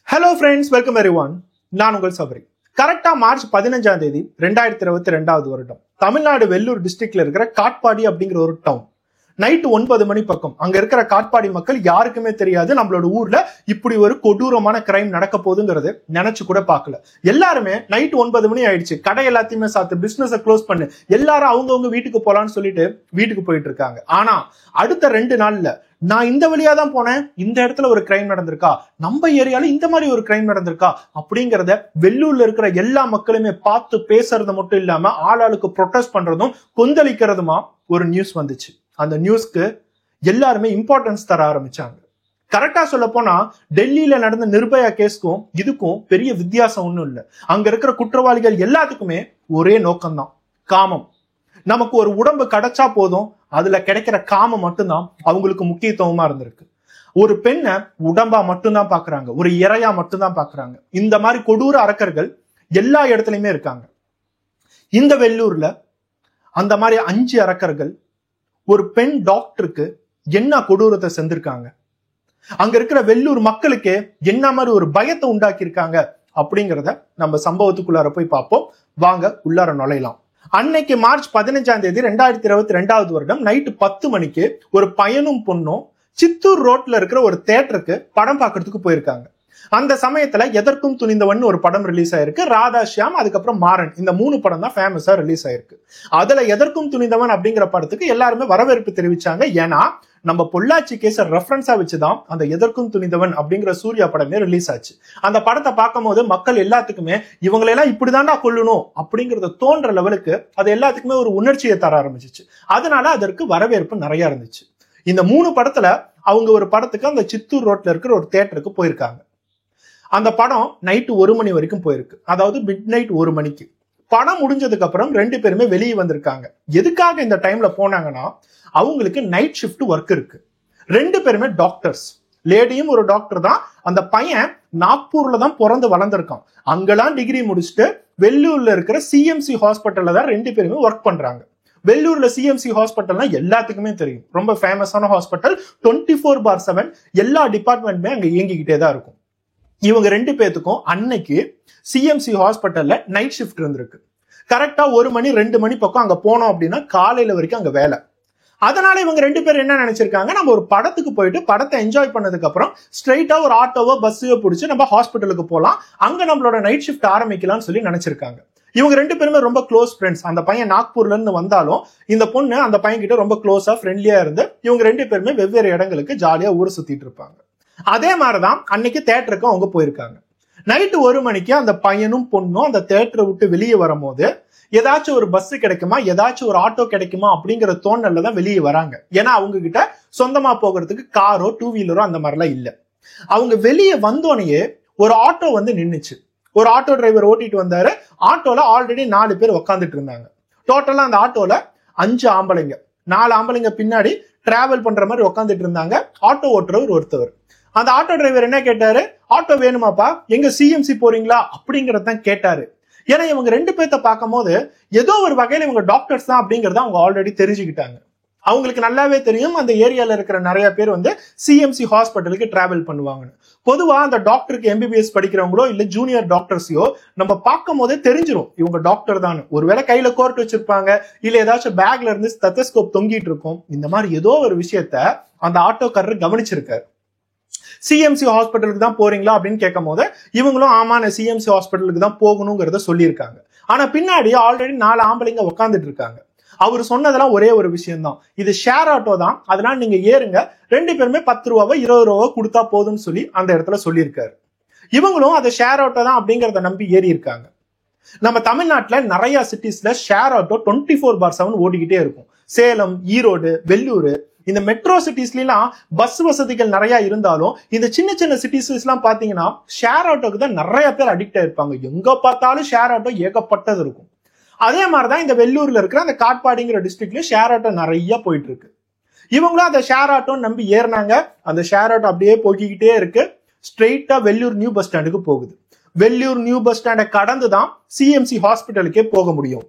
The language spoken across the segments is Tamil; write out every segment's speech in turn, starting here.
Hello friends, welcome everyone. நான் உங்கள் சபரி. கரெக்டா மார்ச் 15ஆம் தேதி 2022 வருடம் தமிழ்நாடு வெள்ளூர் டிஸ்ட்ரிக்ட்ல இருக்கிற காட்பாடி அப்படிங்கிற ஒரு டவுன். நைட்டு 9 மணி பக்கம் அங்க இருக்கிற காட்பாடி மக்கள் யாருக்குமே தெரியாது நம்மளோட ஊர்ல இப்படி ஒரு கொடூரமான கிரைம் நடக்க போகுதுங்கிறது நினைச்சு கூட பார்க்கல. எல்லாருமே நைட்டு 9 மணி ஆயிடுச்சு, கடை எல்லாத்தையுமே சாத்து, பிசினஸ் க்ளோஸ் பண்ணு, எல்லாரும் அவங்கவுங்க வீட்டுக்கு போலான்னு சொல்லிட்டு வீட்டுக்கு போயிட்டு இருக்காங்க. ஆனா அடுத்த 2 நாள்ல நான் இந்த வழியா தான் போனேன், இந்த இடத்துல ஒரு கிரைம் நடந்திருக்கா, நம்ம ஏரியால இந்த மாதிரி ஒரு கிரைம் நடந்திருக்கா அப்படிங்கறத வெள்ளூர்ல இருக்கிற எல்லா மக்களுமே பார்த்து பேசுறது மட்டும் இல்லாம ஆளாளுக்கு ப்ரொடெஸ்ட் பண்றதும் கொந்தளிக்கிறதுமா ஒரு நியூஸ் வந்துச்சு. அந்த நியூஸ்க்கு எல்லாருமே இம்பார்ட்டன்ஸ் தர ஆரம்பிச்சாங்க. கரெக்டா சொல்ல போனா டெல்லியில நடந்த நிர்பயா கேஸ்க்கும் இதுக்கும் பெரிய வித்தியாசம் ஒண்ணும் இல்லை. அங்க இருக்கிற குற்றவாளிகள் எல்லாத்துக்குமே ஒரே நோக்கம்தான், காமம். நமக்கு ஒரு உடம்பு கிடைச்சா போதும், அதுல கிடைக்கிற காமம் மட்டும்தான் அவங்களுக்கு முக்கியத்துவமா இருந்திருக்கு. ஒரு பெண்ணை உடம்பா மட்டும்தான் பாக்குறாங்க, ஒரு இறையா மட்டும்தான் பாக்குறாங்க. இந்த மாதிரி கொடூர அரக்கர்கள் எல்லா இடத்துலயுமே இருக்காங்க. இந்த வெள்ளூர்ல அந்த மாதிரி 5 அரக்கர்கள் ஒரு பெண் டாக்டருக்கு என்ன கொடூரத்தை செஞ்சிருக்காங்க, அங்க இருக்கிற வெள்ளூர் மக்களுக்கு என்ன மாதிரி ஒரு பயத்தை உண்டாக்கி இருக்காங்க அப்படிங்கிறத நம்ம சம்பவத்துக்குள்ளார போய் பார்ப்போம். வாங்க உள்ளார நுழையலாம். அன்னைக்கு மார்ச் 15ஆம் தேதி 2022 வருடம் நைட்டு 10 மணிக்கு ஒரு பையனும் பொண்ணும் சித்தூர் ரோட்ல இருக்கிற ஒரு தியேட்டருக்கு படம் பார்க்கறதுக்கு போயிருக்காங்க. அந்த சமயத்துல எதற்கும் துணிந்தவன் ஒரு படம் ரிலீஸ் ஆயிருக்கு. ராதா ஷியாம், அதுக்கப்புறம் மாறன், இந்த 3 படம் தான் ஃபேமஸா ரிலீஸ் ஆயிருக்கு. அதுல எதற்கும் துணிந்தவன் அப்படிங்கிற படத்துக்கு எல்லாருமே வரவேற்பு தெரிவிச்சாங்க. ஏன்னா நம்ம பொள்ளாச்சி கேஸ ரெஃபரன்ஸா வச்சுதான் அந்த எதற்கும் துணிந்தவன் அப்படிங்கிற சூர்யா படமே ரிலீஸ் ஆச்சு. அந்த படத்தை பார்க்கும் போது மக்கள் எல்லாத்துக்குமே இவங்களெல்லாம் இப்படிதான்டா கொல்லணும் அப்படிங்கறத தோன்ற லெவலுக்கு அது எல்லாத்துக்குமே ஒரு உணர்ச்சியை தர ஆரம்பிச்சிச்சு. அதனால அதற்கு வரவேற்பு நிறைய இருந்துச்சு. இந்த 3 படத்துல அவங்க ஒரு படத்துக்கு அந்த சித்தூர் ரோட்ல இருக்கிற ஒரு தியேட்டருக்கு போயிருக்காங்க. அந்த படம் நைட்டு 1 மணி வரைக்கும் போயிருக்கு, அதாவது மிட் நைட் 1 மணிக்கு. படம் முடிஞ்சதுக்கு அப்புறம் 2 பேருமே வெளியே வந்திருக்காங்க. எதுக்காக இந்த டைம்ல போனாங்கன்னா அவங்களுக்கு நைட் ஷிஃப்ட் ஒர்க் இருக்கு. 2 பேருமே டாக்டர்ஸ், லேடியும் ஒரு டாக்டர் தான். அந்த பையன் நாக்பூர்ல தான் பிறந்து வளர்ந்துருக்கான். அங்கெல்லாம் டிகிரி முடிச்சுட்டு வெள்ளூர்ல இருக்கிற சிஎம்சி ஹாஸ்பிட்டல்ல தான் 2 பேருமே ஒர்க் பண்றாங்க. வெள்ளூர்ல சிஎம்சி ஹாஸ்பிட்டல்னா எல்லாத்துக்குமே தெரியும், ரொம்ப ஃபேமஸான ஹாஸ்பிட்டல். 24/7 எல்லா டிபார்ட்மெண்ட்டுமே அங்க இயங்கிக்கிட்டே தான் இருக்கும். இவங்க 2 பேத்துக்கும் அன்னைக்கு சிஎம்சி ஹாஸ்பிட்டல்ல நைட் ஷிஃப்ட் இருந்திருக்கு. கரெக்டா 1 மணி 2 மணி பக்கம் அங்க போனோம் அப்படின்னா காலையில வரைக்கும் அங்க வேலை. அதனால இவங்க 2 பேரும் என்ன நினைச்சிருக்காங்க, நம்ம ஒரு படத்துக்கு போயிட்டு படத்தை என்ஜாய் பண்ணதுக்கு அப்புறம் ஸ்ட்ரெயிட்டா ஒரு ஆட்டோவோ பஸ்ஸையோ பிடிச்சி நம்ம ஹாஸ்பிட்டலுக்கு போலாம், அங்க நம்மளோட நைட் ஷிஃப்ட் ஆரம்பிக்கலாம்னு சொல்லி நினைச்சிருக்காங்க. இவங்க 2 பேருமே ரொம்ப க்ளோஸ் ஃப்ரெண்ட்ஸ். அந்த பையன் நாக்பூர்ல இருந்து வந்தாலும் இந்த பொண்ணு அந்த பையன் கிட்ட ரொம்ப க்ளோஸா ஃப்ரெண்ட்லியா இருந்து இவங்க 2 பேருமே வெவ்வேறு இடங்களுக்கு ஜாலியா ஊர் சுத்திட்டு இருப்பாங்க. அதே மாதிரிதான் அன்னைக்கு தியேட்டருக்கு அவங்க போயிருக்காங்க. நைட்டு 1 மணிக்கு அந்த பையனும் பொண்ணும் அந்த தியேட்டரை விட்டு வெளியே வரும்போது ஏதாச்சும் ஒரு பஸ் கிடைக்குமா, ஏதாச்சும் ஒரு ஆட்டோ கிடைக்குமா அப்படிங்கிற தோணல்ல தான் வெளியே வராங்க. ஏன்னா அவங்க கிட்ட சொந்தமா போகிறதுக்கு காரோ 2 வீலரோ அந்த மாதிரிலாம் இல்ல. அவங்க வெளியே வந்தோடனே ஒரு ஆட்டோ வந்து நின்னுச்சு. ஒரு ஆட்டோ டிரைவர் ஓட்டிட்டு வந்தாரு. ஆட்டோல ஆல்ரெடி 4 பேர் உட்காந்துட்டு இருந்தாங்க. டோட்டலா அந்த ஆட்டோல 5 ஆம்பளைங்க, 4 ஆம்பளைங்க பின்னாடி டிராவல் பண்ற மாதிரி உட்காந்துட்டு இருந்தாங்க. ஆட்டோ ஓட்டுறவர் ஒருத்தவர். அந்த ஆட்டோ டிரைவர் என்ன கேட்டாரு, ஆட்டோ வேணுமாப்பா, எங்க சிஎம்சி போறீங்களா அப்படிங்கறதான் கேட்டாரு. ஏன்னா இவங்க 2 பேர்த்த பார்க்கும் போது ஏதோ ஒரு வகையில இவங்க டாக்டர்ஸ் தான் அப்படிங்கறத அவங்க ஆல்ரெடி தெரிஞ்சுக்கிட்டாங்க. அவங்களுக்கு நல்லாவே தெரியும் அந்த ஏரியால இருக்கிற நிறைய பேர் வந்து சிஎம்சி ஹாஸ்பிட்டலுக்கு டிராவல் பண்ணுவாங்கன்னு. பொதுவா அந்த டாக்டருக்கு எம்பிபிஎஸ் படிக்கிறவங்களோ இல்ல ஜூனியர் டாக்டர்ஸையோ நம்ம பார்க்கும் போதே தெரிஞ்சிடும் இவங்க டாக்டர் தான். ஒருவேளை கையில கோர்ட் வச்சிருப்பாங்க, இல்ல ஏதாச்சும் பேக்ல இருந்து ஸ்டெத்தஸ்கோப் தொங்கிட்டு இருக்கும். இந்த மாதிரி ஏதோ ஒரு விஷயத்த அந்த ஆட்டோக்காரர் கவனிச்சிருக்காரு. சிஎம்சி ஹாஸ்பிட்டலுக்கு தான் போறீங்களா அப்படின்னு கேட்கும் போது இவங்களும் ஆமா நான் சிஎம்சி ஹாஸ்பிட்டலுக்கு தான் போகணுங்கிறத சொல்லியிருக்காங்க. ஆனா பின்னாடி ஆல்ரெடி 4 ஆம்பளைங்க உட்காந்துட்டு இருக்காங்க. அவர் சொன்னதெல்லாம் ஒரே ஒரு விஷயம் தான், இது ஷேர் ஆட்டோ தான், அதனால நீங்க ஏறுங்க, 2 பேருமே 10 ரூபாவோ 20 ரூபாவோ கொடுத்தா போதும்னு சொல்லி அந்த இடத்துல சொல்லியிருக்காரு. இவங்களும் அதை ஷேர் ஆட்டோ தான் அப்படிங்கறத நம்பி ஏறி இருக்காங்க. நம்ம தமிழ்நாட்டுல நிறைய சிட்டிஸ்ல ஷேர் ஆட்டோ 24/7 ஓடிக்கிட்டே இருக்கும். சேலம், ஈரோடு, வெள்ளூர், இந்த மெட்ரோ சிட்டிஸ்லாம் பஸ் வசதிகள் நிறைய இருந்தாலும் இந்த சின்ன சின்ன சிட்டிஸ் எல்லாம் பாத்தீங்கன்னா ஷேர் ஆட்டோக்கு தான் நிறைய பேர் அடிக்ட் ஆயிருப்பாங்க. எங்க பார்த்தாலும் ஷேர் ஆட்டோ ஏகப்பட்டது இருக்கும். அதே மாதிரிதான் இந்த வெள்ளூர்ல இருக்கிற அந்த காட்பாடிங்கிற டிஸ்ட்ரிக்ட்ல ஷேர் ஆட்டோ நிறைய போயிட்டு இருக்கு. இவங்களும் அந்த ஷேர் ஆட்டோ நம்பி ஏறினாங்க. அந்த ஷேர் ஆட்டோ அப்படியே போய்கிட்டே இருக்கு. ஸ்ட்ரெயிட்டா வெள்ளூர் நியூ பஸ் ஸ்டாண்டுக்கு போகுது. வெள்ளூர் நியூ பஸ் ஸ்டாண்டை கடந்துதான் சிஎம்சி ஹாஸ்பிட்டலுக்கே போக முடியும்.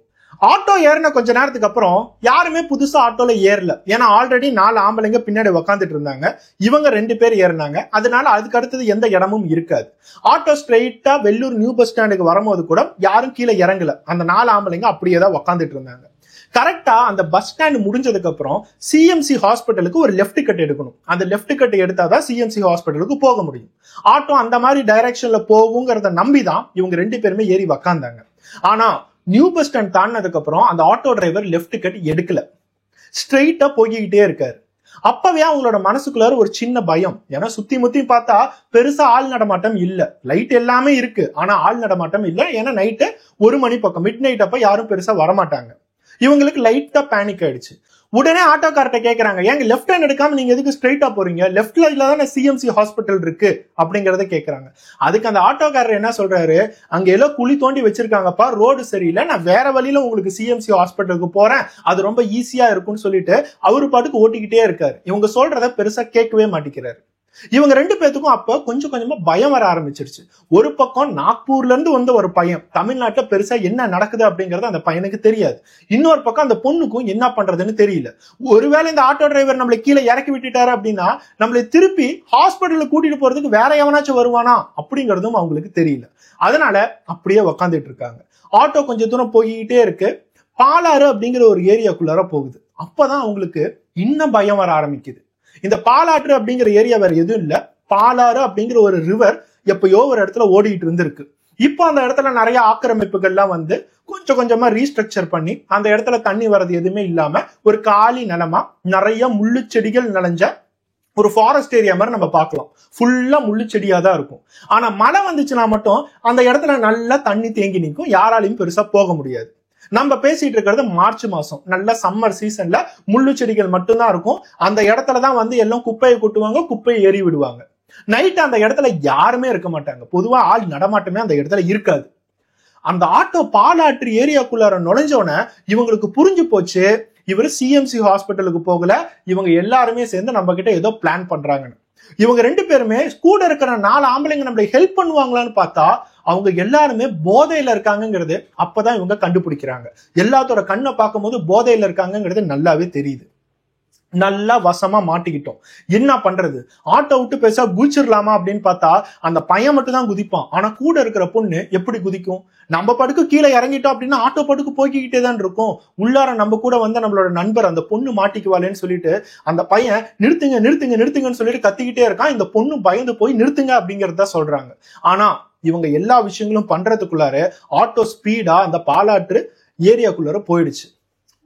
ஆட்டோ ஏறின கொஞ்ச நேரத்துக்கு அப்புறம் யாருமே புதுசா ஆட்டோல ஏறல. ஏன்னா ஆல்ரெடி 4 ஆம்பளைங்க பின்னாடி உக்காந்துட்டு இருந்தாங்க. இவங்க 2 பேர் ஏறினாங்க. அதனால அதுக்கு அடுத்தது எந்த இடமும் இருக்காது. ஆட்டோ ஸ்ட்ரெயிட்டா வெள்ளூர் நியூ பஸ் ஸ்டாண்டுக்கு வரும்போது கூட யாரும் கீழே இறங்கல. அந்த 4 ஆம்பளைங்க அப்படியே தான் உக்காந்துட்டு இருந்தாங்க. கரெக்டா அந்த பஸ் ஸ்டாண்ட் முடிஞ்சதுக்கு அப்புறம் சிஎம்சி ஹாஸ்பிட்டலுக்கு ஒரு லெஃப்ட் கட் எடுக்கணும். அந்த லெஃப்ட் கட் எடுத்தாதான் சிஎம்சி ஹாஸ்பிட்டலுக்கு போக முடியும். ஆட்டோ அந்த மாதிரி டைரக்ஷன்ல போகுங்கிறத நம்பிதான் இவங்க 2 பேருமே ஏறி உக்காந்தாங்க. ஆனா நியூ பஸ் ஸ்டாண்ட் தாண்டினதுக்கு அப்புறம் அந்த ஆட்டோ டிரைவர் லெஃப்ட் கட் எடுக்கல. ஸ்ட்ரெயிட்டா போய்கிட்டே இருக்காரு. அப்பவே அவங்களோட மனசுக்குள்ளார ஒரு சின்ன பயம். ஏன்னா சுத்தி முத்தி பார்த்தா பெருசா ஆள் நடமாட்டம் இல்ல. லைட் எல்லாமே இருக்கு, ஆனா ஆள் நடமாட்டம் இல்ல. ஏன்னா நைட்டு 1 மணி பக்கம், மிட் நைட் அப்ப யாரும் பெருசா வரமாட்டாங்க. இவங்களுக்கு லைட்டா பேனிக் ஆயிடுச்சு. உடனே ஆட்டோக்கார்ட்ட கேக்குறாங்க, ஏங்க லெஃப்ட் ஹேண்ட் எடுக்காம நீங்க எதுக்கு ஸ்ட்ரெயிட்டா போறீங்க? லெஃப்ட்ல தானே சிஎம்சி ஹாஸ்பிட்டல் இருக்கு அப்படிங்கறத கேக்குறாங்க. அதுக்கு அந்த ஆட்டோக்காரர் என்ன சொல்றாரு, அங்க எல்லாம் குழி தோண்டி வச்சிருக்காங்கப்பா, ரோடு சரியில்லை, நான் வேற வழியில உங்களுக்கு சிஎம்சி ஹாஸ்பிட்டலுக்கு போறேன், அது ரொம்ப ஈஸியா இருக்கும்னு சொல்லிட்டு அவரு பாட்டுக்கு ஓட்டிக்கிட்டே இருக்காரு. இவங்க சொல்றத பெருசா கேட்கவே மாட்டேங்கிறாரு. இவங்க 2 பேத்துக்கும் அப்ப கொஞ்சம் கொஞ்சமா பயம் வர ஆரம்பிச்சிருச்சு. ஒரு பக்கம் நாக்பூர்ல இருந்து வந்த ஒரு பையன், தமிழ்நாட்டுல பெருசா என்ன நடக்குது அப்படிங்கறது அந்த பையனுக்கு தெரியாது. இன்னொரு பக்கம் அந்த பொண்ணுக்கும் என்ன பண்றதுன்னு தெரியல. ஒருவேளை இந்த ஆட்டோ டிரைவர் நம்மளை கீழே இறக்கி விட்டுட்டாரு அப்படின்னா நம்மளை திருப்பி ஹாஸ்பிட்டலுக்கு கூட்டிட்டு போறதுக்கு வேற எவனாச்சும் வருவானா அப்படிங்கறதும் அவங்களுக்கு தெரியல. அதனால அப்படியே உக்காந்துட்டு இருக்காங்க. ஆட்டோ கொஞ்சம் தூரம் போய்கிட்டே இருக்கு. பாலாறு அப்படிங்கிற ஒரு ஏரியாக்குள்ளார போகுது. அப்பதான் அவங்களுக்கு இன்னும் பயம் வர ஆரம்பிக்குது. இந்த பாலாற்று அப்படிங்கிற ஏரியா வேற எதுவும் இல்ல, பாலாறு அப்படிங்கிற ஒரு ரிவர் எப்பயோ ஒரு இடத்துல ஓடிட்டு இருந்திருக்கு. இப்போ அந்த இடத்துல நிறைய ஆக்கிரமிப்புகள்லாம் வந்து கொஞ்சம் கொஞ்சமா ரீஸ்ட்ரக்சர் பண்ணி அந்த இடத்துல தண்ணி வர்றது எதுவுமே இல்லாம ஒரு காலி நிலமா நிறைய முள்ளு செடிகள் நனைஞ்ச ஒரு ஃபாரஸ்ட் ஏரியா மாதிரி நம்ம பார்க்கலாம். ஃபுல்லா முள்ளு செடியா தான் இருக்கும். ஆனா மழை வந்துச்சுன்னா மட்டும் அந்த இடத்துல நல்லா தண்ணி தேங்கி நிற்கும். யாராலையும் பெருசா போக முடியாது. நம்ம பேசிட்டு இருக்கிறது மார்ச் மாசம், நல்ல சம்மர் சீசன்ல முள்ளு செடிகள் மட்டும்தான் இருக்கும். அந்த இடத்துலதான் வந்து எல்லாம் குப்பையை கொட்டுவாங்க, குப்பையை எறி விடுவாங்க. நைட் அந்த இடத்துல யாருமே இருக்க மாட்டாங்க. பொதுவா ஆள் நடமாட்டமே அந்த இடத்துல இருக்காது. அந்த ஆட்டோ பாலாற்று ஏரியாக்குள்ளார நுழைஞ்சோன இவங்களுக்கு புரிஞ்சு போச்சு, இவர் சிஎம்சி ஹாஸ்பிட்டலுக்கு போகல, இவங்க எல்லாருமே சேர்ந்து நம்ம கிட்ட ஏதோ பிளான் பண்றாங்கன்னு. இவங்க 2 பேருமே கூட இருக்கிற 4 ஆம்பளைங்க நம்மளை ஹெல்ப் பண்ணுவாங்களான்னு பார்த்தா அவங்க எல்லாருமே போதையில இருக்காங்கிறது அப்பதான் இவங்க கண்டுபிடிக்கிறாங்க. எல்லாத்தோட கண்ணை பார்க்கும் போது போதையில இருக்காங்கிறது நல்லாவே தெரியுது. நல்லா வசமா மாட்டிக்கிட்டோம். என்ன பண்றது? ஆட்டோ விட்டு பேச குதிச்சிடலாமா அப்படின்னு பார்த்தா அந்த பையன் மட்டும் தான் குதிப்பான். ஆனா கூட இருக்கிற பொண்ணு எப்படி குதிக்கும்? நம்ம படுக்கு கீழே இறங்கிட்டோம் அப்படின்னா ஆட்டோ படுக்கு போய்கிட்டே தான் இருக்கும். உள்ளார நம்ம கூட வந்து நம்மளோட நண்பர் அந்த பொண்ணு மாட்டிக்குவாளேன்னு சொல்லிட்டு அந்த பையன் நிறுத்துங்க நிறுத்துங்க நிறுத்துங்கன்னு சொல்லிட்டு கத்திக்கிட்டே இருக்கான். இந்த பொண்ணு பயந்து போய் நிறுத்துங்க அப்படிங்கறத சொல்றாங்க. ஆனா இவங்க எல்லா விஷயங்களும் பண்றதுக்குள்ளார ஆட்டோ ஸ்பீடா அந்த பாலாற்று ஏரியாக்குள்ளார போயிடுச்சு.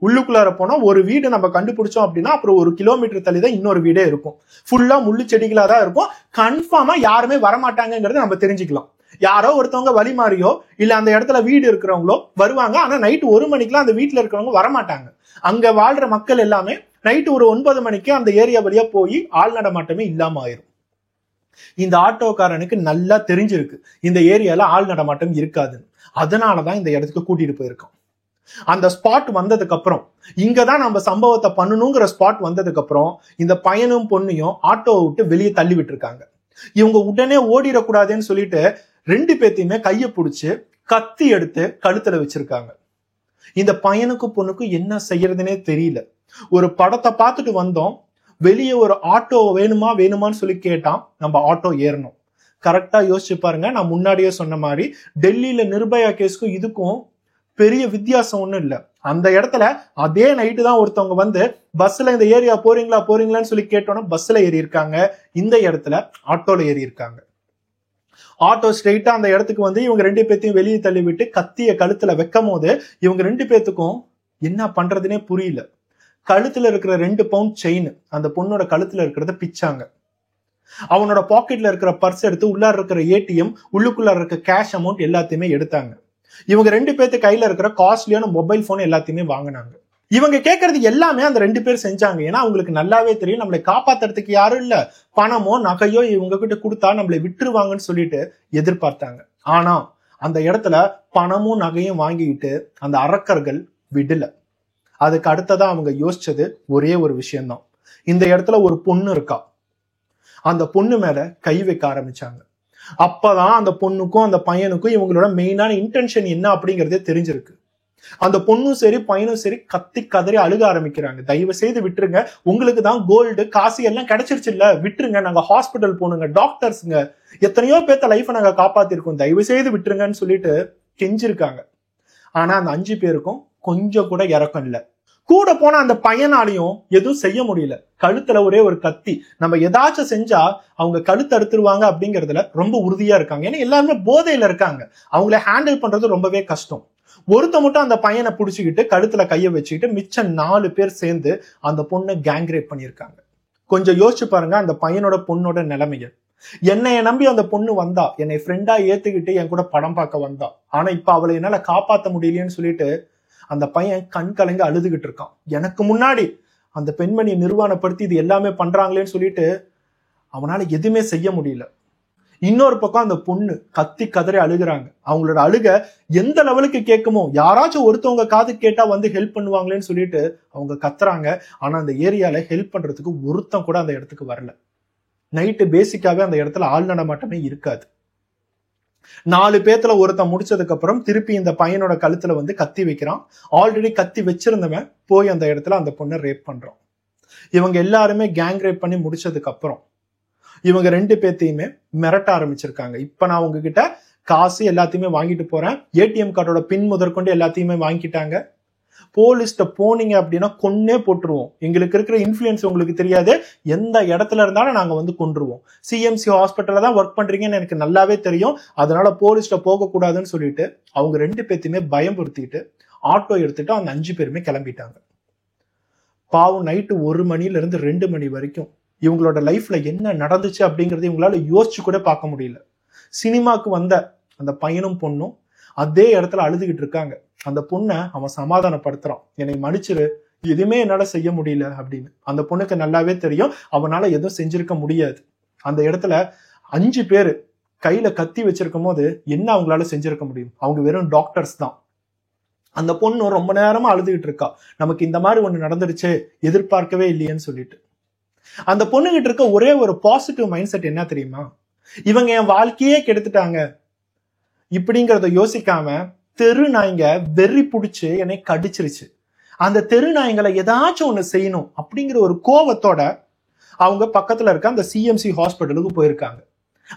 உள்ளுக்குள்ளார போனா ஒரு வீடு நம்ம கண்டுபிடிச்சோம் அப்படின்னா அப்புறம் 1 கிலோமீட்டர் தள்ளி தான் இன்னொரு வீடே இருக்கும். ஃபுல்லா முள்ளு செடிகளா தான் இருக்கும். கன்ஃபார்மா யாருமே வரமாட்டாங்கிறத நம்ம தெரிஞ்சுக்கலாம். யாரோ ஒருத்தவங்க வழி மாறியோ இல்ல அந்த இடத்துல வீடு இருக்கிறவங்களோ வருவாங்க. ஆனா நைட்டு 1 மணிக்கெல்லாம் அந்த வீட்டுல இருக்கிறவங்க வரமாட்டாங்க. அங்க வாழ்ற மக்கள் எல்லாமே நைட்டு ஒரு 9 மணிக்கு அந்த ஏரியா வழியா போய் ஆள் நடமாட்டமே இல்லாம ஆயிரும். இந்த ஆட்டோக்காரனுக்கு நல்லா தெரிஞ்சிருக்கு இந்த ஏரியால ஆள் நடமாட்டம் இருக்காதுன்னு. அதனாலதான் இந்த இடத்துக்கு கூட்டிட்டு போயிருக்கான். அந்த ஸ்பாட் வந்ததுக்கு அப்புறம், இங்கதான் நம்ம சம்பவத்தை பண்ணணுங்கிற ஸ்பாட் வந்ததுக்கு அப்புறம் இந்த பையனும் பொண்ணையும் ஆட்டோவை விட்டு வெளியே தள்ளி விட்டுருக்காங்க. இவங்க உடனே ஓடிடக்கூடாதுன்னு சொல்லிட்டு 2 பேத்தையுமே கையை பிடிச்சு கத்தி எடுத்து கழுத்துல வச்சிருக்காங்க. இந்த பையனுக்கும் பொண்ணுக்கும் என்ன செய்யறதுன்னே தெரியல. ஒரு படத்தை பார்த்துட்டு வந்தோம், வெளியே ஒரு ஆட்டோ வேணுமான்னு சொல்லி கேட்டான். நம்ம ஆட்டோ ஏறணும். கரெக்டா யோசிச்சு பாருங்க. நான் முன்னாடியே சொன்ன மாதிரி டெல்லியில நிர்பயா கேஸ்க்கும் இதுக்கும் பெரிய வித்தியாசம் ஒண்ணும் இல்ல. அந்த இடத்துல அதே நைட்டு தான் ஒருத்தவங்க வந்து பஸ்ல இந்த ஏரியா போறீங்களான்னு சொல்லி கேட்டோன்னா பஸ்ல ஏறி இருக்காங்க. இந்த இடத்துல ஆட்டோல ஏறி இருக்காங்க. ஆட்டோ ஸ்ட்ரெயிட்டா அந்த இடத்துக்கு வந்து இவங்க 2 பேத்தையும் வெளியே தள்ளி விட்டு கத்திய கழுத்துல வைக்கும் போது இவங்க 2 பேத்துக்கும் என்ன பண்றதுனே புரியல. கழுத்துல இருக்கிற 2 பவுண்ட் செயின் அந்த பொண்ணோட கழுத்துல இருக்கிறத பிச்சாங்க. அவனோட பாக்கெட்ல இருக்கிற பர்ஸ் எடுத்து உள்ளார இருக்கிற ஏடிஎம், உள்ளுக்குள்ளார இருக்க கேஷ் அமௌண்ட் எல்லாத்தையுமே எடுத்தாங்க. இவங்க 2 பேத்து கையில இருக்கிற காஸ்ட்லியான மொபைல் போன் எல்லாத்தையுமே வாங்கினாங்க. இவங்க கேட்கறது எல்லாமே அந்த 2 பேர் செஞ்சாங்க. ஏன்னா அவங்களுக்கு நல்லாவே தெரியும் நம்மளை காப்பாத்துறதுக்கு யாரும் இல்ல, பணமோ நகையோ இவங்க கிட்ட கொடுத்தா நம்மளை விட்டுருவாங்கன்னு சொல்லிட்டு எதிர்பார்த்தாங்க. ஆனா அந்த இடத்துல பணமும் நகையும் வாங்கிட்டு அந்த அரக்கர்கள் விடல. அதுக்கு அடுத்ததான் அவங்க யோசிச்சது ஒரே ஒரு விஷயம்தான். இந்த இடத்துல ஒரு பொண்ணு இருக்கா, அந்த பொண்ணு மேல கை வைக்க ஆரம்பிச்சாங்க. அப்பதான் அந்த பொண்ணுக்கும் அந்த பையனுக்கும் இவங்களோட மெயினான இன்டென்ஷன் என்ன அப்படிங்கறதே தெரிஞ்சிருக்கு. அந்த பொண்ணும் சரி பையனும் சரி கத்தி கதறி அழுக ஆரம்பிக்கிறாங்க. தயவு செய்து விட்டுருங்க, உங்களுக்கு தான் கோல்டு காசு எல்லாம் கிடைச்சிருச்சு இல்ல, விட்டுருங்க, நாங்க ஹாஸ்பிட்டல் போனுங்க, டாக்டர்ஸ்ங்க, எத்தனையோ பேர்த்த லைஃபை நாங்க காப்பாத்திருக்கோம், தயவு செய்து விட்டுருங்கன்னு சொல்லிட்டு கெஞ்சிருக்காங்க. ஆனா அந்த 5 பேருக்கும் கொஞ்சம் கூட இறக்கம் இல்ல. கூட போன அந்த பையனாலையும் எதுவும் செய்ய முடியல. கழுத்துல ஒரே ஒரு கத்தி, நம்ம ஏதாச்சும் செஞ்சா அவங்க கழுத்து அறுத்துருவாங்க அப்படிங்கறதுல ரொம்ப உறுதியா இருக்காங்க. ஏன்னா எல்லாருமே போதையில இருக்காங்க, அவங்கள ஹேண்டில் பண்றது ரொம்பவே கஷ்டம். ஒருத்த மட்டும் அந்த பையனை புடிச்சுக்கிட்டு கழுத்துல கைய வச்சுக்கிட்டு மிச்சம் 4 பேர் சேர்ந்து அந்த பொண்ணை கேங் ரேப் பண்ணியிருக்காங்க. கொஞ்சம் யோசிச்சு பாருங்க அந்த பையனோட பொண்ணோட நிலைமைய. என்னைய நம்பி அந்த பொண்ணு வந்தா, என்னை ஃப்ரெண்டா ஏத்துக்கிட்டு என் கூட படம் பார்க்க வந்தா, ஆனா இப்ப அவளை என்னால காப்பாத்த முடியலையேன்னு சொல்லிட்டு அந்த பையன் கண் கலங்க அழுதுகிட்டு இருக்கான். எனக்கு முன்னாடி அந்த பெண்மணியை நிர்வாணப்படுத்தி இது எல்லாமே பண்றாங்களேன்னு சொல்லிட்டு அவனால எதுவுமே செய்ய முடியல. இன்னொரு பக்கம் அந்த பொண்ணு கத்தி கதறி அழுகுறாங்க. அவங்களோட அழுக எந்த லெவலுக்கு கேட்குமோ, யாராச்சும் ஒருத்தவங்க காது கேட்டா வந்து ஹெல்ப் பண்ணுவாங்களேன்னு சொல்லிட்டு அவங்க கத்துறாங்க. ஆனா அந்த ஏரியால ஹெல்ப் பண்றதுக்கு ஒருத்தன் கூட அந்த இடத்துக்கு வரல. நைட்டு பேசிக்காவே அந்த இடத்துல ஆள் நடமாட்டமே இருக்காது. 4 பேத்துல ஒருத்தன் முடிச்சதுக்கு அப்புறம் திருப்பி இந்த பையனோட கழுத்துல வந்து கத்தி வைக்கிறான். ஆல்ரெடி கத்தி வச்சிருந்தவன் போய் அந்த இடத்துல அந்த பொண்ணை ரேப் பண்றான். இவங்க எல்லாருமே கேங் ரேப் பண்ணி முடிச்சதுக்கு அப்புறம் இவங்க 2 பேர்த்தையுமே மிரட்ட ஆரம்பிச்சிருக்காங்க. இப்ப நான் உங்ககிட்ட காசு எல்லாத்தையுமே வாங்கிட்டு போறேன், ஏடிஎம் கார்டோட பின் முதற்கொண்டு எல்லாத்தையுமே வாங்கிட்டாங்க, போலீஸ்ட போனீங்க அப்படின்னா கொன்னே போட்டுருவோம், எங்களுக்கு இருக்கிற இன்ஃபுளுன்ஸ் உங்களுக்கு தெரியாது, எந்த இடத்துல இருந்தாலும் நாங்க வந்து கொன்றுவோம், சிஎம்சி ஹாஸ்பிட்டல்ல தான் ஒர்க் பண்றீங்கன்னு எனக்கு நல்லாவே தெரியும், அதனால போலீஸ்ட போக கூடாதுன்னு சொல்லிட்டு அவங்க 2 பேர்த்தையுமே பயம்படுத்திட்டு ஆட்டோ எடுத்துட்டு அந்த 5 பேருமே கிளம்பிட்டாங்க. பாவம் நைட்டு 1 மணில இருந்து 2 மணி வரைக்கும் இவங்களோட லைஃப்ல என்ன நடந்துச்சு அப்படிங்கறது இவங்களால யோசிச்சு கூட பார்க்க முடியல. சினிமாக்கு வந்த அந்த பையனும் பொண்ணும் அதே இடத்துல அழுதுகிட்டு இருக்காங்க. அந்த பொண்ணை அவன் சமாதானப்படுத்துறான், என்னை மன்னிச்சிரு, எதுவுமே என்னால செய்ய முடியல அப்படின்னு. அந்த பொண்ணுக்கு நல்லாவே தெரியும் அவனால எதுவும் செஞ்சிருக்க முடியாது. அந்த இடத்துல 5 பேரு கையில கத்தி வச்சிருக்கும் போது என்ன அவங்களால செஞ்சிருக்க முடியும்? அவங்க வெறும் டாக்டர்ஸ் தான். அந்த பொண்ணு ரொம்ப நேரமா அழுதுகிட்டு இருக்கா, நமக்கு இந்த மாதிரி ஒண்ணு நடந்துருச்சு, எதிர்பார்க்கவே இல்லையேன்னு சொல்லிட்டு. அந்த பொண்ணுகிட்ட இருக்க ஒரே ஒரு பாசிட்டிவ் மைண்ட் செட் என்ன தெரியுமா? இவங்க என் வாழ்க்கையே கெடுத்துட்டாங்க இப்படிங்கறத யோசிக்காம, தெரு நாய்ங்க வெறி புடிச்சு என்னை கடிச்சிருச்சு, அந்த தெரு நாய்ங்களை ஏதாச்சும் ஒண்ணு செய்யணும் அப்படிங்கிற ஒரு கோவத்தோட அவங்க பக்கத்துல இருக்க அந்த சிஎம்சி ஹாஸ்பிட்டலுக்கு போயிருக்காங்க.